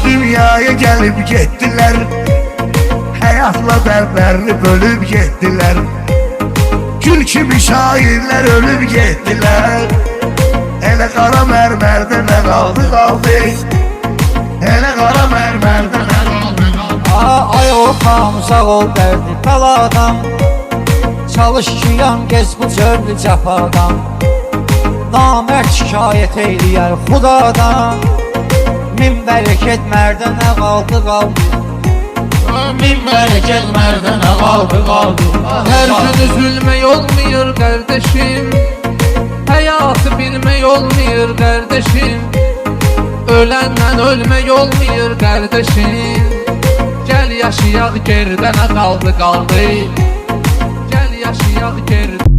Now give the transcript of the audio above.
dünyaya gelip gittiler, hayatla dertlerini bölüp gittiler. Gül kimi şairler ölüp gittiler. Hele kara mermerde ne kaldı kaldı, hele kara mermerde ne kaldı kaldı. Ay ortam sağ ol derdi beladan, çalış ki yan gez bu cördü cəfadan. Namərd şikayət eyləyər xudadan, min bərəkət mərdə nə qaldı qaldı, min bərəkət mərdə nə qaldı qaldı. Her gün üzülmek olmuyor kardeşim, hayatı bilmek olmuyor kardeşim, ölenden ölmek olmuyor kardeşim. Gel yaşayak geride ne kaldı kaldı, gel yaşayak geride.